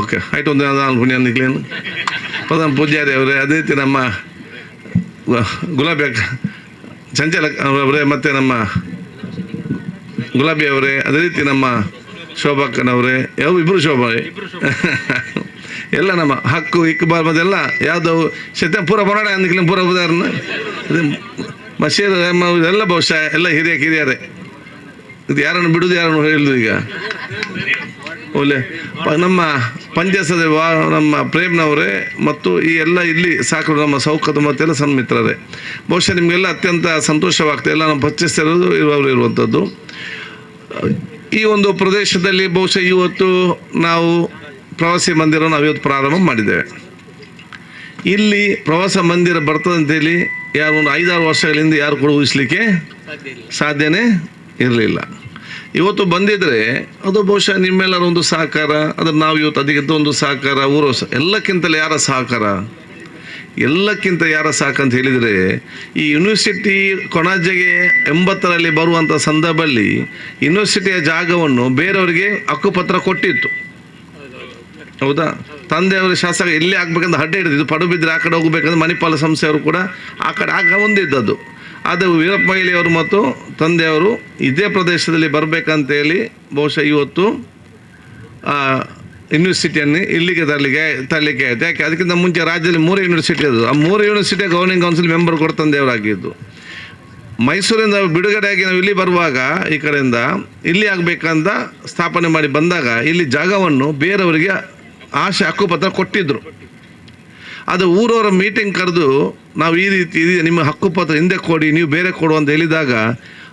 ಓಕೆ ಆಯ್ತು ಒಂದು ಅನ್ಕೊಂಡು ನಿಕ್ಲೇನು ಪ್ರಧಾನ ಪೂಜಾರಿ ಅವರೇ, ಅದೇ ರೀತಿ ನಮ್ಮ ಗುಲಾಬಿ ಚಂಚಲ ಅವರೇ, ಮತ್ತು ನಮ್ಮ ಗುಲಾಬಿ ಅವರೇ, ಅದೇ ರೀತಿ ನಮ್ಮ ಶೋಭಾಕ್ಕನವರೇ, ಯಾವ ಇಬ್ಬರು ಶೋಭಾ ಎಲ್ಲ ನಮ್ಮ ಹಕ್ಕು ಇಕ್ಬಾಲ್ ಮತ್ತೆಲ್ಲ ಯಾವುದು ಶತ ಪೂರ ಹೋರಾಟ ಅಂದಿಕ್ಲಿ ಪೂರ ಉದಾಹರಣೆ ಅದೇ ಬಶೀರ್ ಎಲ್ಲ ಬಹುಶಃ ಎಲ್ಲ ಹಿರಿಯರೇ. ಇದು ಯಾರನ್ನು ಬಿಡುದು ಯಾರನ್ನು ಹೇಳಿದ್ರು ಈಗ ಒಳ್ಳೆ ನಮ್ಮ ಪಂಚಾಯತ್ ನಮ್ಮ ಪ್ರೇಮ್ನವರೇ ಮತ್ತು ಈ ಎಲ್ಲ ಇಲ್ಲಿ ಸಾಕು ನಮ್ಮ ಸೌಕರ್ಯ ಮತ್ತೆಲ್ಲ ಸನ್ಮಿತ್ರರೇ, ಬಹುಶಃ ನಿಮಗೆಲ್ಲ ಅತ್ಯಂತ ಸಂತೋಷವಾಗ್ತದೆ. ಎಲ್ಲ ನಮ್ಮ ಪರಿಚಯಿಸ್ತಿರೋದು ಇರುವಂಥದ್ದು. ಈ ಒಂದು ಪ್ರದೇಶದಲ್ಲಿ ಬಹುಶಃ ಇವತ್ತು ನಾವು ಪ್ರವಾಸಿ ಮಂದಿರ ನಾವು ಇವತ್ತು ಪ್ರಾರಂಭ ಮಾಡಿದ್ದೇವೆ. ಇಲ್ಲಿ ಪ್ರವಾಸ ಮಂದಿರ ಬರ್ತದಂತೇಳಿ ಯಾರು ಒಂದು 5-6 ವರ್ಷಗಳಿಂದ ಯಾರು ಕೂಡ ಊಹಿಸ್ಲಿಕ್ಕೆ ಸಾಧ್ಯನೇ ಇರಲಿಲ್ಲ. ಇವತ್ತು ಬಂದಿದ್ರೆ ಅದು ಬಹುಶಃ ನಿಮ್ಮೆಲ್ಲರ ಒಂದು ಸಹಕಾರ, ಅದನ್ನು ನಾವು ಇವತ್ತು ಅದಕ್ಕಿಂತ ಒಂದು ಸಹಕಾರ ಊರು ಎಲ್ಲಕ್ಕಿಂತಲೇ ಯಾರ ಸಹಕಾರ ಎಲ್ಲಕ್ಕಿಂತ ಯಾರ ಸಾಕಂತ ಹೇಳಿದರೆ ಈ ಯೂನಿವರ್ಸಿಟಿ ಕೊಣಾಜೆಗೆ 80ರಲ್ಲಿ ಬರುವಂಥ ಸಂದರ್ಭದಲ್ಲಿ ಯೂನಿವರ್ಸಿಟಿಯ ಜಾಗವನ್ನು ಬೇರೆಯವರಿಗೆ ಹಕ್ಕುಪತ್ರ ಕೊಟ್ಟಿತ್ತು. ಹೌದಾ? ತಂದೆಯವರು ಶಾಸಕ ಎಲ್ಲಿ ಆಗ್ಬೇಕಂತ ಅಡ್ಡ ಹಿಡಿದಿದ್ದು, ಪಡುಬಿದ್ರೆ ಆ ಕಡೆ ಹೋಗ್ಬೇಕಂದ್ರೆ ಮಣಿಪಾಲ ಸಂಸ್ಥೆಯವರು ಕೂಡ ಆ ಕಡೆ ಹೊಂದಿದ್ದದ್ದು. ಅದು ವೀರಪ್ಪ ಮೊಯ್ಲಿಯವರು ಮತ್ತು ತಂದೆಯವರು ಇದೇ ಪ್ರದೇಶದಲ್ಲಿ ಬರಬೇಕಂತೇಳಿ ಬಹುಶಃ ಇವತ್ತು ಯೂನಿವರ್ಸಿಟಿಯನ್ನು ಇಲ್ಲಿಗೆ ತರಲಿಕ್ಕೆ ಆಯಿತು. ಯಾಕೆ? ಅದಕ್ಕಿಂತ ಮುಂಚೆ ರಾಜ್ಯದಲ್ಲಿ 3 ಯೂನಿವರ್ಸಿಟಿ ಅದು. ಆ 3 ಯೂನಿವರ್ಸಿಟಿಯ ಗವರ್ನಿಂಗ್ ಕೌನ್ಸಿಲ್ ಮೆಂಬರ್ ಕೂಡ ತಂದೆಯವರಾಗಿದ್ದು. ಮೈಸೂರಿಂದ ಬಿಡುಗಡೆಯಾಗಿ ನಾವು ಇಲ್ಲಿ ಬರುವಾಗ ಈ ಕಡೆಯಿಂದ ಇಲ್ಲಿ ಆಗಬೇಕಂತ ಸ್ಥಾಪನೆ ಮಾಡಿ ಬಂದಾಗ ಇಲ್ಲಿ ಜಾಗವನ್ನು ಬೇರೆಯವರಿಗೆ ಹಕ್ಕುಪತ್ರ ಕೊಟ್ಟಿದ್ದರು. ಅದು ಊರವರ ಮೀಟಿಂಗ್ ಕರೆದು ನಾವು ಈ ರೀತಿ ನಿಮ್ಮ ಹಕ್ಕುಪತ್ರ ಹಿಂದೆ ಕೊಡಿ, ನೀವು ಬೇರೆ ಕೊಡು ಅಂತ ಹೇಳಿದಾಗ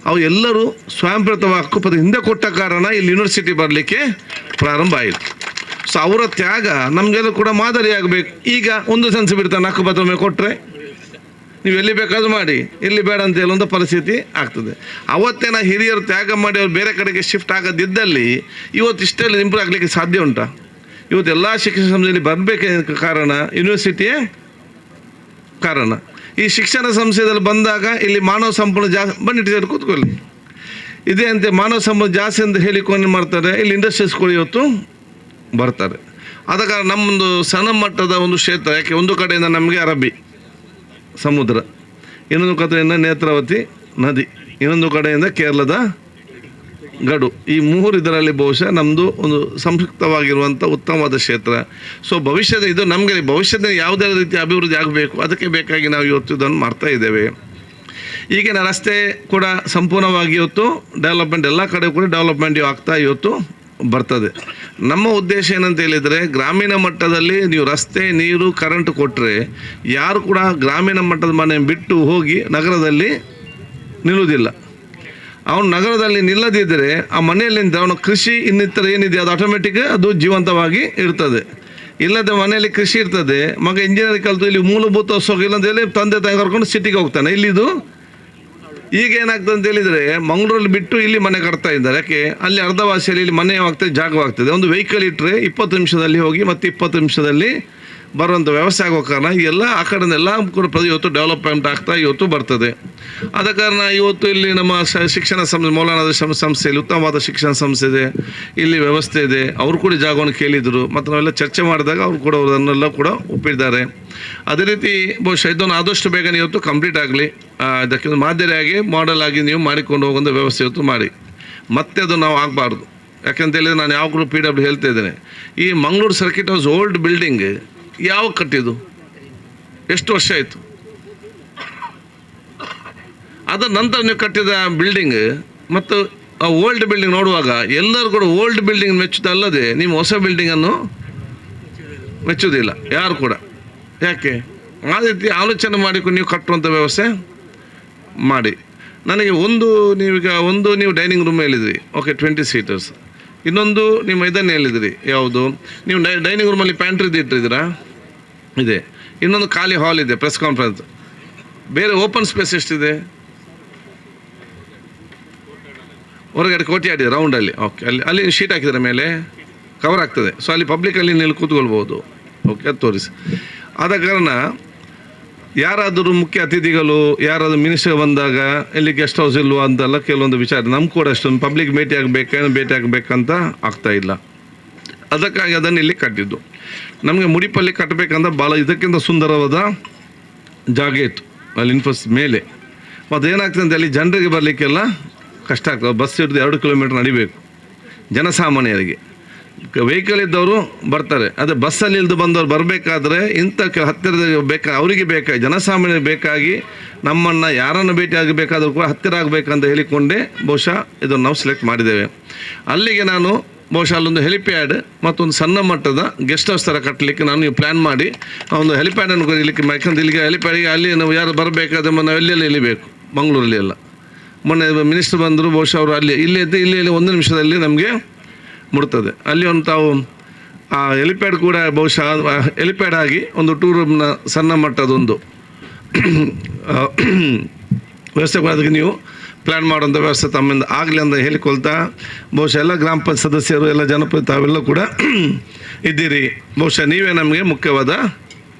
ಅವು ಎಲ್ಲರೂ ಸ್ವಯಂಪ್ರೇರಿತವಾಗಿ ಹಕ್ಕುಪತ್ರ ಹಿಂದೆ ಕೊಟ್ಟ ಕಾರಣ ಇಲ್ಲಿ ಯೂನಿವರ್ಸಿಟಿ ಬರಲಿಕ್ಕೆ ಪ್ರಾರಂಭ ಆಯಿತು. ಸೊ ಅವರ ತ್ಯಾಗ ನಮಗೆಲ್ಲ ಕೂಡ ಮಾದರಿಯಾಗಬೇಕು. ಈಗ ಒಂದು ಸೆನ್ಸ್ ಬಿಡ್ತಾನೆ, ಹಕ್ಕುಪತ್ರ ಮೇಲೆ ಕೊಟ್ಟರೆ ನೀವು ಎಲ್ಲಿ ಬೇಕಾದ್ರೂ ಮಾಡಿ, ಇಲ್ಲಿ ಬೇಡ ಅಂತ ಹೇಳುವಂಥ ಪರಿಸ್ಥಿತಿ ಆಗ್ತದೆ. ಅವತ್ತೇನ ಹಿರಿಯರು ತ್ಯಾಗ ಮಾಡಿ ಅವ್ರು ಬೇರೆ ಕಡೆಗೆ ಶಿಫ್ಟ್ ಆಗೋದಿದ್ದಲ್ಲಿ ಇವತ್ತು ಇಷ್ಟೆಲ್ಲ ಇಂಪ್ರೂವ್ ಆಗಲಿಕ್ಕೆ ಸಾಧ್ಯ ಉಂಟಾ? ಇವತ್ತು ಎಲ್ಲ ಶಿಕ್ಷಣ ಸಂಸ್ಥೆಯಲ್ಲಿ ಬರಬೇಕ ಕಾರಣ ಯೂನಿವರ್ಸಿಟಿಯೇ ಕಾರಣ. ಈ ಶಿಕ್ಷಣ ಸಂಸ್ಥೆಯಲ್ಲಿ ಬಂದಾಗ ಇಲ್ಲಿ ಮಾನವ ಸಂಪನ್ಮೂಲ ಜಾಸ್ತಿ ಬನ್ನಿ ಟೀಚರ್ ಕೂತ್ಕೊಳ್ಳಿ, ಇದೇ ಅಂತೆ ಮಾನವ ಸಂಪನ್ಮೂಲ ಜಾಸ್ತಿ ಅಂತ ಹೇಳಿಕೊಂಡು ಮಾಡ್ತಾರೆ. ಇಲ್ಲಿ ಇಂಡಸ್ಟ್ರೀಸ್ಗಳು ಇವತ್ತು ಬರ್ತಾರೆ. ಆದ ಕಾರಣ ನಮ್ಮೊಂದು ಸಣ್ಣ ಮಟ್ಟದ ಒಂದು ಕ್ಷೇತ್ರ, ಯಾಕೆ ಒಂದು ಕಡೆಯಿಂದ ನಮಗೆ ಅರಬ್ಬಿ ಸಮುದ್ರ, ಇನ್ನೊಂದು ಕಡೆಯಿಂದ ನೇತ್ರಾವತಿ ನದಿ, ಇನ್ನೊಂದು ಕಡೆಯಿಂದ ಕೇರಳದ ಗಡು. ಈ 3 ಇದರಲ್ಲಿ ಬಹುಶಃ ನಮ್ಮದು ಒಂದು ಸಂಯುಕ್ತವಾಗಿರುವಂಥ ಉತ್ತಮವಾದ ಕ್ಷೇತ್ರ. ಸೊ ಭವಿಷ್ಯದ ಇದು ನಮಗೆ ಭವಿಷ್ಯದ ಯಾವುದೇ ರೀತಿ ಅಭಿವೃದ್ಧಿ ಆಗಬೇಕು, ಅದಕ್ಕೆ ಬೇಕಾಗಿ ನಾವು ಇವತ್ತು ಇದನ್ನು ಮಾಡ್ತಾ ಇದ್ದೇವೆ. ಈಗಿನ ರಸ್ತೆ ಕೂಡ ಸಂಪೂರ್ಣವಾಗಿ ಇವತ್ತು ಡೆವಲಪ್ಮೆಂಟ್, ಎಲ್ಲ ಕಡೆ ಕೂಡ ಡೆವಲಪ್ಮೆಂಟ್ ಆಗ್ತಾ ಇವತ್ತು ಬರ್ತದೆ. ನಮ್ಮ ಉದ್ದೇಶ ಏನಂತ ಹೇಳಿದರೆ, ಗ್ರಾಮೀಣ ಮಟ್ಟದಲ್ಲಿ ನೀವು ರಸ್ತೆ, ನೀರು, ಕರೆಂಟ್ ಕೊಟ್ಟರೆ ಯಾರು ಕೂಡ ಗ್ರಾಮೀಣ ಮಟ್ಟದ ಮನೆ ಬಿಟ್ಟು ಹೋಗಿ ನಗರದಲ್ಲಿ ನಿಲ್ಲುವುದಿಲ್ಲ. ಅವನು ನಗರದಲ್ಲಿ ನಿಲ್ಲದಿದ್ದರೆ ಆ ಮನೆಯಲ್ಲಿಂದ ಅವನ ಕೃಷಿ ಇನ್ನಿತರ ಏನಿದೆ ಅದು ಆಟೋಮೆಟಿಕ್ ಅದು ಜೀವಂತವಾಗಿ ಇರ್ತದೆ. ಇಲ್ಲದೆ ಮನೆಯಲ್ಲಿ ಕೃಷಿ ಇರ್ತದೆ, ಮಗ ಇಂಜಿನಿಯರಿಂಗ್ ಕಲಿತು ಇಲ್ಲಿ ಮೂಲಭೂತ ಸೌಕರ್ಯ ಇಲ್ಲ ಅಂತ ಹೇಳಿ ತಂದೆ ತಾಯಿ ಕರ್ಕೊಂಡು ಸಿಟಿಗೆ ಹೋಗ್ತಾನೆ. ಇಲ್ಲಿದು ಈಗ ಏನಾಗ್ತದೆ ಅಂತ ಹೇಳಿದರೆ, ಮಂಗಳೂರಲ್ಲಿ ಬಿಟ್ಟು ಇಲ್ಲಿ ಮನೆ ಕಟ್ತಾ ಇದ್ದಾರೆ. ಯಾಕೆ? ಅಲ್ಲಿ ಅರ್ಧವಾಸಿಯಲ್ಲಿ ಇಲ್ಲಿ ಮನೆ ಆಗ್ತದೆ, ಜಾಗವಾಗ್ತದೆ. ಒಂದು ವೆಹಿಕಲ್ ಇಟ್ಟರೆ 20 ನಿಮಿಷದಲ್ಲಿ ಹೋಗಿ ಮತ್ತೆ 20 ನಿಮಿಷದಲ್ಲಿ ಬರುವಂಥ ವ್ಯವಸ್ಥೆ ಆಗೋ ಕಾರಣ ಎಲ್ಲ ಆ ಕಡೆನೆಲ್ಲ ಕೂಡ ಇವತ್ತು ಡೆವಲಪ್ಮೆಂಟ್ ಆಗ್ತಾ ಇವತ್ತು ಬರ್ತದೆ. ಆದ ಕಾರಣ ಇವತ್ತು ಇಲ್ಲಿ ನಮ್ಮ ಶಿಕ್ಷಣ ಸಂಸ್ಥೆ ಮೌಲಾನಾ ಸಂಸ್ಥೆಯಲ್ಲಿ ಉತ್ತಮವಾದ ಶಿಕ್ಷಣ ಸಂಸ್ಥೆ ಇದೆ, ಇಲ್ಲಿ ವ್ಯವಸ್ಥೆ ಇದೆ. ಅವರು ಕೂಡ ಜಾಗವನ್ನು ಕೇಳಿದರು ಮತ್ತು ನಾವೆಲ್ಲ ಚರ್ಚೆ ಮಾಡಿದಾಗ ಅವರು ಕೂಡ ಅವರನ್ನೆಲ್ಲ ಕೂಡ ಒಪ್ಪಿದ್ದಾರೆ. ಅದೇ ರೀತಿ ಬಹುಶಃ ಇದನ್ನು ಆದಷ್ಟು ಬೇಗನೆ ಇವತ್ತು ಕಂಪ್ಲೀಟ್ ಆಗಲಿ, ಇದಕ್ಕೆ ಒಂದು ಮಾದರಿಯಾಗಿ ಮಾಡೆಲ್ ಆಗಿ ನೀವು ಮಾಡಿಕೊಂಡು ಹೋಗುವಂಥ ವ್ಯವಸ್ಥೆ ಇವತ್ತು ಮಾಡಿ. ಮತ್ತೆ ಅದು ನಾವು ಆಗಬಾರ್ದು. ಯಾಕಂತ ಹೇಳಿದರೆ ನಾನು ಯಾವ ಕೂಡ PW ಹೇಳ್ತಾ ಇದ್ದೇನೆ, ಈ Mangaluru circuit house old building ಯಾವಾಗ ಕಟ್ಟಿದ್ದು, ಎಷ್ಟು ವರ್ಷ ಆಯಿತು? ಅದರ ನಂತರ ನೀವು ಕಟ್ಟಿದ ಬಿಲ್ಡಿಂಗ್ ಮತ್ತು ಆ ಓಲ್ಡ್ ಬಿಲ್ಡಿಂಗ್ ನೋಡುವಾಗ ಎಲ್ಲರೂ ಕೂಡ ಓಲ್ಡ್ ಬಿಲ್ಡಿಂಗ್ ಮೆಚ್ಚುತ್ತಾ ಅಲ್ಲದೆ ನೀವು ಹೊಸ ಬಿಲ್ಡಿಂಗನ್ನು ಮೆಚ್ಚುವುದಿಲ್ಲ ಯಾರು ಕೂಡ. ಯಾಕೆ? ಆ ರೀತಿ ಆಲೋಚನೆ ಮಾಡಿಕೊಂಡು ನೀವು ಕಟ್ಟುವಂಥ ವ್ಯವಸ್ಥೆ ಮಾಡಿ. ನನಗೆ ನೀವು ಡೈನಿಂಗ್ ರೂಮ್ ಹೇಳಿದ್ರಿ, ಓಕೆ 20 ಸೀಟರ್ಸ್. ಇನ್ನೊಂದು ನೀವು ಇದನ್ನು ಹೇಳಿದ್ರಿ, ಯಾವುದು ನೀವು ಡೈನಿಂಗ್ ರೂಮಲ್ಲಿ ಪ್ಯಾಂಟ್ರಿ ಇಟ್ಟಿದ್ದೀರಾ? ಇದೆ. ಇನ್ನೊಂದು ಖಾಲಿ ಹಾಲ್ ಇದೆ, ಪ್ರೆಸ್ ಕಾನ್ಫರೆನ್ಸ್. ಬೇರೆ ಓಪನ್ ಸ್ಪೇಸ್ ಎಷ್ಟಿದೆ? ಹೊರಗಡೆ ಕೋಟಿಯಾಡಿ ರೌಂಡಲ್ಲಿ, ಓಕೆ. ಅಲ್ಲಿ ಶೀಟ್ ಹಾಕಿದರೆ ಮೇಲೆ ಕವರ್ ಆಗ್ತದೆ. ಸೊ ಅಲ್ಲಿ ಪಬ್ಲಿಕಲ್ಲಿ ನೀವು ಕೂತ್ಕೊಳ್ಬೋದು. ಓಕೆ, ಅದು ತೋರಿಸಿ. ಆದ ಕಾರಣ ಯಾರಾದರೂ ಮುಖ್ಯ ಅತಿಥಿಗಳು ಯಾರಾದರೂ ಮಿನಿಸ್ಟರ್ ಬಂದಾಗ ಇಲ್ಲಿ ಗೆಸ್ಟ್ ಹೌಸ್ ಇಲ್ವಾ ಅಂತೆಲ್ಲ ಕೆಲವೊಂದು ವಿಚಾರ ನಮ್ಗೆ ಕೂಡ ಅಷ್ಟೊಂದು ಪಬ್ಲಿಕ್ ಭೇಟಿ ಆಗಬೇಕಂತ ಆಗ್ತಾ ಇಲ್ಲ. ಅದಕ್ಕಾಗಿ ಅದನ್ನು ಇಲ್ಲಿ ಕಟ್ಟಿದ್ದು. ನಮಗೆ ಮುಡಿಪಲ್ಲಿ ಕಟ್ಟಬೇಕಂದ್ರೆ ಭಾಳ ಇದಕ್ಕಿಂತ ಸುಂದರವಾದ ಜಾಗ ಇತ್ತು ಅಲ್ಲಿ ಇನ್ಫೋಸ್ ಮೇಲೆ. ಮತ್ತು ಏನಾಗ್ತದೆ ಅಂತ ಅಲ್ಲಿ ಜನರಿಗೆ ಬರಲಿಕ್ಕೆಲ್ಲ ಕಷ್ಟ ಆಗ್ತದೆ. ಬಸ್ ಹಿಡಿದು 2 ಕಿಲೋಮೀಟ್ರ್ ನಡಿಬೇಕು ಜನಸಾಮಾನ್ಯರಿಗೆ. ವೆಹಿಕಲ್ ಇದ್ದವರು ಬರ್ತಾರೆ, ಅದೇ ಬಸ್ಸಲ್ಲಿ ಇಳಿದು ಬಂದವರು ಬರಬೇಕಾದ್ರೆ ಇಂಥ ಹತ್ತಿರದ ಅವರಿಗೆ ಬೇಕಾಗಿ ಜನಸಾಮಾನ್ಯರಿಗೆ ಬೇಕಾಗಿ ನಮ್ಮನ್ನು ಯಾರನ್ನು ಭೇಟಿ ಆಗಬೇಕಾದ್ರೂ ಕೂಡ ಹತ್ತಿರ ಆಗಬೇಕಂತ ಹೇಳಿಕೊಂಡೇ ಬಹುಶಃ ಇದನ್ನು ನಾವು ಸೆಲೆಕ್ಟ್ ಮಾಡಿದ್ದೇವೆ. ಅಲ್ಲಿಗೆ ನಾನು ಬಹುಶಃ ಅಲ್ಲೊಂದು ಹೆಲಿಪ್ಯಾಡ್ ಮತ್ತೊಂದು ಸಣ್ಣ ಮಟ್ಟದ ಗೆಸ್ಟ್ ಹೌಸ್ ಥರ ಕಟ್ಟಲಿಕ್ಕೆ ನಾನು ಪ್ಲ್ಯಾನ್ ಮಾಡಿ ಒಂದು ಹೆಲಿಪ್ಯಾಡನ್ನು ಇಲ್ಲಿಕ್ಕೆ ಯಾಕಂದ್ರೆ ಇಲ್ಲಿಗೆ ಹೆಲಿಪ್ಯಾಡಿಗೆ ಅಲ್ಲಿ ನಾವು ಯಾರು ಬರಬೇಕಾದ್ರೆ ನಾವು ಎಲ್ಲೆಲ್ಲ ಇಳಿಬೇಕು ಮಂಗಳೂರಲ್ಲಿ ಎಲ್ಲ. ಮೊನ್ನೆ ಮಿನಿಸ್ಟರ್ ಬಂದರು, ಬಹುಶಃ ಅವರು ಇಲ್ಲಿ 1 ನಿಮಿಷದಲ್ಲಿ ನಮಗೆ ಮುಡ್ತದೆ. ಅಲ್ಲಿ ಒಂದು ತಾವು ಆ ಹೆಲಿಪ್ಯಾಡ್ ಕೂಡ ಬಹುಶಃ ಹೆಲಿಪ್ಯಾಡ್ ಆಗಿ ಒಂದು 2 ರೂಮ್ನ ಸಣ್ಣ ಮಟ್ಟದೊಂದು ವ್ಯವಸ್ಥೆ ಅದಕ್ಕೆ ನೀವು ಪ್ಲ್ಯಾನ್ ಮಾಡುವಂಥ ವ್ಯವಸ್ಥೆ ತಮ್ಮಿಂದ ಆಗಲಿ ಅಂತ ಹೇಳಿಕೊಳ್ತಾ, ಬಹುಶಃ ಎಲ್ಲ ಗ್ರಾಮ ಪಂಚಾಯತ್ ಸದಸ್ಯರು ಎಲ್ಲ ಜನಪ್ರತಿ ತಾವೆಲ್ಲ ಕೂಡ ಇದ್ದೀರಿ. ಬಹುಶಃ ನೀವೇ ನಮಗೆ ಮುಖ್ಯವಾದ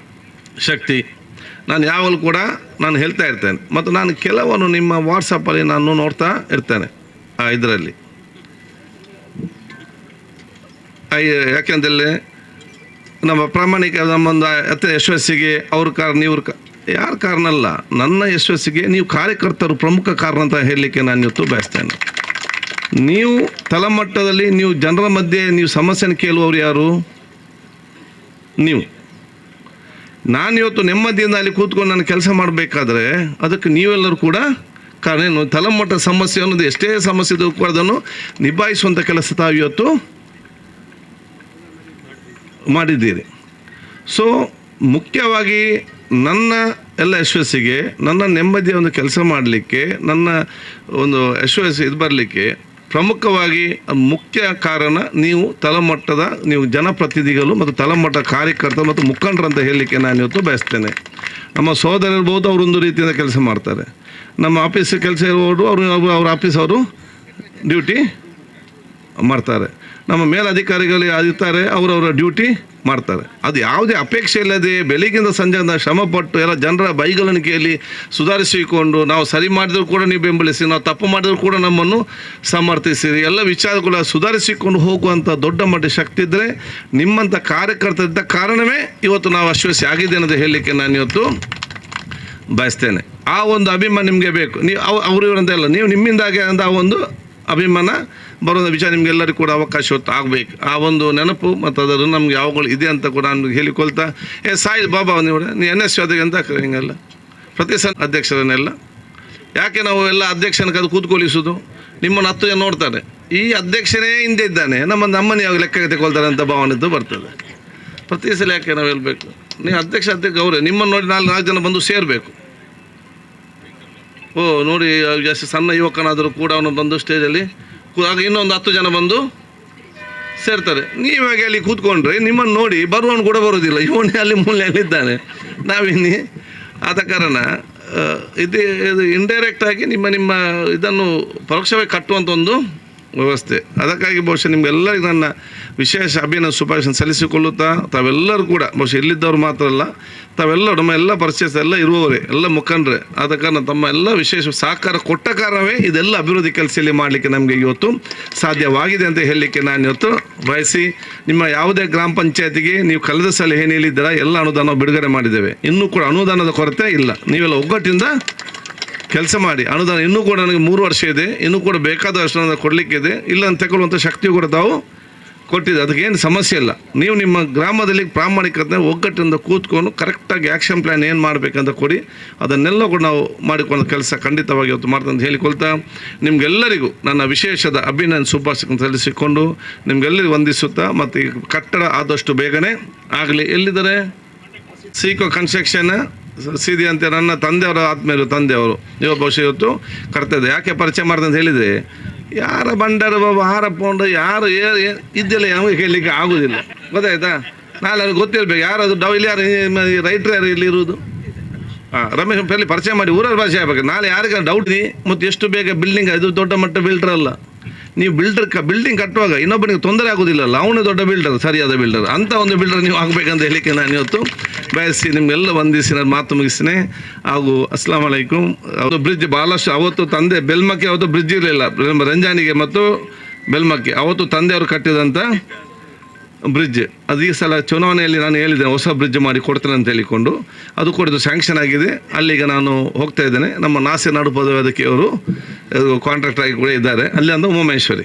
ಶಕ್ತಿ. ನಾನು ಯಾವಾಗಲೂ ಕೂಡ ನಾನು ಹೇಳ್ತಾ ಇರ್ತೇನೆ. ಮತ್ತು ನಾನು ಕೆಲವನ್ನು ನಿಮ್ಮ ವಾಟ್ಸಪ್ಪಲ್ಲಿ ನಾನು ನೋಡ್ತಾ ಇರ್ತೇನೆ ಇದರಲ್ಲಿ. ಯಾಕೆಂದರೆ ನಮ್ಮ ಪ್ರಾಮಾಣಿಕ ನಮ್ಮೊಂದು ಯಶಸ್ಸಿಗೆ ಅವ್ರ ಕಾರಣ ಇವ್ರ ಯಾರ ಕಾರಣ ಅಲ್ಲ, ನನ್ನ ಯಶಸ್ಸಿಗೆ ನೀವು ಕಾರ್ಯಕರ್ತರು ಪ್ರಮುಖ ಕಾರಣ ಅಂತ ಹೇಳಲಿಕ್ಕೆ ನಾನು ಇವತ್ತು ಬಯಸ್ತೇನೆ. ನೀವು ತಳಮಟ್ಟದಲ್ಲಿ ನೀವು ಜನರ ಮಧ್ಯೆ ನೀವು ಸಮಸ್ಯೆನ ಕೇಳುವವರು ಯಾರು? ನೀವು. ನಾನಿವತ್ತು ನೆಮ್ಮದಿಯಿಂದ ಅಲ್ಲಿ ಕೂತ್ಕೊಂಡು ನಾನು ಕೆಲಸ ಮಾಡಬೇಕಾದ್ರೆ ಅದಕ್ಕೆ ನೀವೆಲ್ಲರೂ ಕೂಡ ಕಾರಣ ಏನು? ತಳಮಟ್ಟದ ಸಮಸ್ಯೆ ಅನ್ನೋದು ಎಷ್ಟೇ ಸಮಸ್ಯೆ ಇದ್ದರೂ ಕೂಡ ಅದನ್ನು ನಿಭಾಯಿಸುವಂಥ ಕೆಲಸ ತಾವು ಇವತ್ತು ಮಾಡಿದ್ದೀರಿ. ಸೊ ಮುಖ್ಯವಾಗಿ ನನ್ನ ಎಲ್ಲ ಯಶಸ್ಸಿಗೆ, ನನ್ನ ನೆಮ್ಮದಿಯ ಒಂದು ಕೆಲಸ ಮಾಡಲಿಕ್ಕೆ, ನನ್ನ ಒಂದು ಯಶಸ್ಸು ಇದು ಬರಲಿಕ್ಕೆ ಪ್ರಮುಖವಾಗಿ ಮುಖ್ಯ ಕಾರಣ ನೀವು ತಳಮಟ್ಟದ ನೀವು ಜನಪ್ರತಿನಿಧಿಗಳು ಮತ್ತು ತಳಮಟ್ಟದ ಕಾರ್ಯಕರ್ತರು ಮತ್ತು ಮುಖಂಡರಂತ ಹೇಳಲಿಕ್ಕೆ ನಾನು ಇವತ್ತು ಬಯಸ್ತೇನೆ. ನಮ್ಮ ಸೋದರಿರ್ಬೋದು, ಅವರೊಂದು ರೀತಿಯಿಂದ ಕೆಲಸ ಮಾಡ್ತಾರೆ. ನಮ್ಮ ಆಫೀಸ್ ಕೆಲಸ ಇರ್ಬೋದು, ಅವ್ರ ಆಫೀಸ್ ಅವರು ಡ್ಯೂಟಿ ಮಾಡ್ತಾರೆ. ನಮ್ಮ ಮೇಲಧಿಕಾರಿಗಳು ಇರ್ತಾರೆ, ಅವರವರ ಡ್ಯೂಟಿ ಮಾಡ್ತಾರೆ. ಅದು ಯಾವುದೇ ಅಪೇಕ್ಷೆ ಇಲ್ಲದೆ ಬೆಳಿಗ್ಗಿಂದ ಸಂಜೆಯಿಂದ ಶ್ರಮಪಟ್ಟು ಎಲ್ಲ ಜನರ ಬೈಗಳನ್ನು ಕೇಳಿ ಸುಧಾರಿಸಿಕೊಂಡು ನಾವು ಸರಿ ಮಾಡಿದರೂ ಕೂಡ ನೀವು ಬೆಂಬಲಿಸಿ, ನಾವು ತಪ್ಪು ಮಾಡಿದರೂ ಕೂಡ ನಮ್ಮನ್ನು ಸಮರ್ಥಿಸಿರಿ, ಎಲ್ಲ ವಿಚಾರಗಳ ಸುಧಾರಿಸಿಕೊಂಡು ಹೋಗುವಂಥ ದೊಡ್ಡ ಮಟ್ಟದ ಶಕ್ತಿ ಇದ್ದರೆ ನಿಮ್ಮಂಥ ಕಾರ್ಯಕರ್ತರಿದ್ದ ಕಾರಣವೇ ಇವತ್ತು ನಾವು ಯಶಸ್ವಿ ಆಗಿದೆ ಅನ್ನೋದು ಹೇಳಲಿಕ್ಕೆ ನಾನು ಇವತ್ತು ಬಯಸ್ತೇನೆ. ಆ ಒಂದು ಅಭಿಮಾನ ನಿಮಗೆ ಬೇಕು. ನೀವು ಅವರು ಇವರಂತ ಇಲ್ಲ, ನೀವು ನಿಮ್ಮಿಂದಾಗೆ ಅಂತ ಆ ಒಂದು ಅಭಿಮಾನ ಬರೋದ ವಿಚಾರ ನಿಮಗೆಲ್ಲರಿಗೂ ಕೂಡ ಅವಕಾಶ ಹೊತ್ತು ಆಗಬೇಕು. ಆ ಒಂದು ನೆನಪು ಮತ್ತು ಅದನ್ನು ನಮ್ಗೆ ಯಾವಾಗಲೂ ಇದೆ ಅಂತ ಕೂಡ ನಮ್ಗೆ ಹೇಳಿಕೊಳ್ತಾ, ಸಾಯಿ ಬಾಬಾ ನೀವು NS ಅಂತ ಹಿಂಗೆಲ್ಲ ಪ್ರತಿ ಅಧ್ಯಕ್ಷರನ್ನೆಲ್ಲ ಯಾಕೆ ನಾವು ಎಲ್ಲ ಅಧ್ಯಕ್ಷನ ಅದು ಕೂತ್ಕೊಳಿಸೋದು? ನಿಮ್ಮನ್ನು 10 ಜನ ನೋಡ್ತಾರೆ, ಈ ಅಧ್ಯಕ್ಷನೇ ಹಿಂದೆ ಇದ್ದಾನೆ, ನಮ್ಮನ್ನು ಯಾವಾಗ ಲೆಕ್ಕ ತೆಗೊಳ್ತಾರೆ ಅಂತ ಭಾವನೆದ್ದು ಬರ್ತದೆ. ಪ್ರತಿ ಸಲ ಯಾಕೆ ನಾವು ಹೇಳ್ಬೇಕು? ನೀವು ಅಧ್ಯಕ್ಷ ಗೌರವ, ನಿಮ್ಮನ್ನು ನೋಡಿ 4 ಜನ ಬಂದು ಸೇರಬೇಕು. ನೋಡಿ ಜಾಸ್ತಿ ಸಣ್ಣ ಯುವಕನಾದರೂ ಕೂಡ ಅವನು ಬಂದು ಸ್ಟೇಜಲ್ಲಿ ಆಗ ಇನ್ನೊಂದು 10 ಜನ ಬಂದು ಸೇರ್ತಾರೆ. ನೀವಾಗೆ ಅಲ್ಲಿ ಕೂತ್ಕೊಂಡ್ರೆ ನಿಮ್ಮನ್ನು ನೋಡಿ ಬರುವವನು ಕೂಡ ಬರೋದಿಲ್ಲ, ಇವನೇ ಅಲ್ಲಿ ಮೂಲೆಯಲ್ಲಿದ್ದಾನೆ, ನಾವಿನ್ನಿ. ಆದ ಕಾರಣ ಇದು ಇಂಡೈರೆಕ್ಟಾಗಿ ನಿಮ್ಮ ಇದನ್ನು ಪರೋಕ್ಷವಾಗಿ ಕಟ್ಟುವಂಥ ಒಂದು ವ್ಯವಸ್ಥೆ. ಅದಕ್ಕಾಗಿ ಬಹುಶಃ ನಿಮಗೆಲ್ಲರಿಗೂ ನನ್ನ ವಿಶೇಷ ಅಭಿನಂದನೆ ಶುಭಾಶಯ ಸಲ್ಲಿಸಿಕೊಳ್ಳುತ್ತಾ, ತಾವೆಲ್ಲರೂ ಕೂಡ ಬಹುಶಃ ಇಲ್ಲಿದ್ದವರು ಮಾತ್ರ ಅಲ್ಲ, ತಾವೆಲ್ಲರೂ ನಮ್ಮ ಎಲ್ಲ ಪರಿಚಯ ಎಲ್ಲ ಇರುವವರೇ, ಎಲ್ಲ ಮುಖಂಡರೇ. ಆದ ಕಾರಣ ತಮ್ಮ ಎಲ್ಲ ವಿಶೇಷ ಸಹಕಾರ ಕೊಟ್ಟ ಕಾರಣವೇ ಇದೆಲ್ಲ ಅಭಿವೃದ್ಧಿ ಕೆಲಸದಲ್ಲಿ ಮಾಡಲಿಕ್ಕೆ ನಮಗೆ ಇವತ್ತು ಸಾಧ್ಯವಾಗಿದೆ ಅಂತ ಹೇಳಲಿಕ್ಕೆ ನಾನು ಇವತ್ತು ಬಯಸಿ, ನಿಮ್ಮ ಯಾವುದೇ ಗ್ರಾಮ ಪಂಚಾಯತಿಗೆ ನೀವು ಕಳೆದ ಸಲ ಏನು ಹೇಳಿದ್ದೀರಾ ಎಲ್ಲ ಅನುದಾನ ಬಿಡುಗಡೆ ಮಾಡಿದ್ದೇವೆ. ಇನ್ನೂ ಕೂಡ ಅನುದಾನದ ಕೊರತೆ ಇಲ್ಲ. ನೀವೆಲ್ಲ ಒಗ್ಗಟ್ಟಿಂದ ಕೆಲಸ ಮಾಡಿ. ಅನುದಾನ ಇನ್ನೂ ಕೂಡ ನನಗೆ 3 ವರ್ಷ ಇದೆ, ಇನ್ನೂ ಕೂಡ ಬೇಕಾದಷ್ಟು ಅನುದಾನ ಕೊಡಲಿಕ್ಕಿದೆ. ಇಲ್ಲ ಅಂತ ತಗೊಳ್ಳುವಂಥ ಶಕ್ತಿಯು ಕೂಡ ತಾವು ಕೊಟ್ಟಿದೆ, ಅದಕ್ಕೇನು ಸಮಸ್ಯೆ ಇಲ್ಲ. ನೀವು ನಿಮ್ಮ ಗ್ರಾಮದಲ್ಲಿ ಪ್ರಾಮಾಣಿಕತೆ ಒಗ್ಗಟ್ಟಿಂದ ಕೂತ್ಕೊಂಡು ಕರೆಕ್ಟಾಗಿ ಆ್ಯಕ್ಷನ್ ಪ್ಲ್ಯಾನ್ ಏನು ಮಾಡಬೇಕಂತ ಕೊಡಿ, ಅದನ್ನೆಲ್ಲ ಕೂಡ ನಾವು ಮಾಡಿಕೊಳ್ಳೋ ಕೆಲಸ ಖಂಡಿತವಾಗಿ ಇವತ್ತು ಮಾಡ್ತಾ ಅಂತ ಹೇಳಿಕೊಳ್ತಾ, ನಿಮಗೆಲ್ಲರಿಗೂ ನನ್ನ ವಿಶೇಷದ ಅಭಿನಂದನೆ ಶುಭಾಶಯ ಸಲ್ಲಿಸಿಕೊಂಡು ನಿಮಗೆಲ್ಲರಿಗೂ ವಂದಿಸುತ್ತಾ, ಮತ್ತು ಈ ಕಟ್ಟಡ ಆದಷ್ಟು ಬೇಗನೆ ಆಗಲಿ. ಎಲ್ಲಿದ್ದಾರೆ ಸೀಕೋ ಕನ್ಸ್ಟ್ರಕ್ಷನ್ ಸೀದಿ ಅಂತ ನನ್ನ ತಂದೆಯವರ ಆತ್ಮೀಯರು, ತಂದೆಯವರು ಇವಾಗ ಬಹುಶಃ ಇವತ್ತು ಕರ್ತದೆ. ಯಾಕೆ ಪರಿಚಯ ಮಾಡ್ದೆ ಅಂತ ಹೇಳಿದರೆ, ಯಾರ ಬಂಡಾರ ಬಾಬು ಹಾರಪ್ಪ ಉಂಡು ಯಾರು ಇದ್ದಿಲ್ಲ ನಮಗೆ ಹೇಳಲಿಕ್ಕೆ ಆಗೋದಿಲ್ಲ, ಗೊತ್ತಾಯ್ತಾ? ನಾಳೆ ಅವ್ರಿಗೆ ಗೊತ್ತಿರಬೇಕು ಯಾರದು ಡೌಲಿ ಯಾರು ರೈಟ್ರ್ ಯಾರು ಇಲ್ಲಿ ಇರುವುದು. ರಮೇಶ್ ಪಲ್ಲಿ ಪರಿಚಯ ಮಾಡಿ ಊರಲ್ಲಿ ಭಾಷೆ ಆಗ್ಬೇಕು. ನಾಳೆ ಯಾರಿಗಾರು ಡೌಟ್ ಇದೆ ಮತ್ತು ಎಷ್ಟು ಬೇಗ ಬಿಲ್ಡಿಂಗ್, ಇದು ದೊಡ್ಡ ಮಟ್ಟ ಬಿಲ್ಡರ್ ಅಲ್ಲ. ನೀವು ಬಿಲ್ಡಿಂಗ್ ಕಟ್ಟುವಾಗ ಇನ್ನೊಬ್ಬನಿಗೆ ತೊಂದರೆ ಆಗೋದಿಲ್ಲಲ್ಲ, ಅವನೇ ದೊಡ್ಡ ಬಿಲ್ಡರ್, ಸರಿಯಾದ ಬಿಲ್ಡರ್. ಅಂಥ ಒಂದು ಬಿಲ್ಡರ್ ನೀವು ಆಗಬೇಕಂತ ಹೇಳಿಕ್ಕೆ ನಾನು ಇವತ್ತು ಬಯಸಿ ನಿಮಗೆಲ್ಲ ವಂದಿಸಿ ನಾನು ಮಾತು ಮುಗಿಸ್ತೇನೆ. ಹಾಗೂ ಅಸ್ಲಾಂ ಅಲೈಕುಮ್. ಅದು ಬ್ರಿಡ್ಜ್ ಭಾಳಷ್ಟು ಅವತ್ತು ತಂದೆ ಬೆಲ್ಮಕ್ಕೆ ಅವತ್ತು ಬ್ರಿಡ್ಜ್ ಇರಲಿಲ್ಲ, ರಂಜಾನಿಗೆ ಮತ್ತು ಬೆಲ್ಮಕ್ಕೆ ಅವತ್ತು ತಂದೆಯವರು ಕಟ್ಟಿದಂಥ ಬ್ರಿಡ್ಜ್. ಅದು ಈ ಸಲ ಚುನಾವಣೆಯಲ್ಲಿ ನಾನು ಹೇಳಿದ್ದೇನೆ ಹೊಸ ಬ್ರಿಡ್ಜ್ ಮಾಡಿ ಕೊಡ್ತೇನೆ ಅಂತ ಹೇಳಿಕೊಂಡು, ಅದು ಕೂಡ ಸ್ಯಾಂಕ್ಷನ್ ಆಗಿದೆ. ಅಲ್ಲಿಗೆ ನಾನು ಹೋಗ್ತಾ ಇದ್ದೇನೆ. ನಮ್ಮ ನಾಸಿರ್ ನಾಡು ಪದವೇದಕ್ಕೆ ಅವರು ಕಾಂಟ್ರಾಕ್ಟರ್ ಆಗಿ ಕೂಡ ಇದ್ದಾರೆ, ಅಲ್ಲಿ ಒಂದು ಉಮಾಮೇಶ್ವರಿ.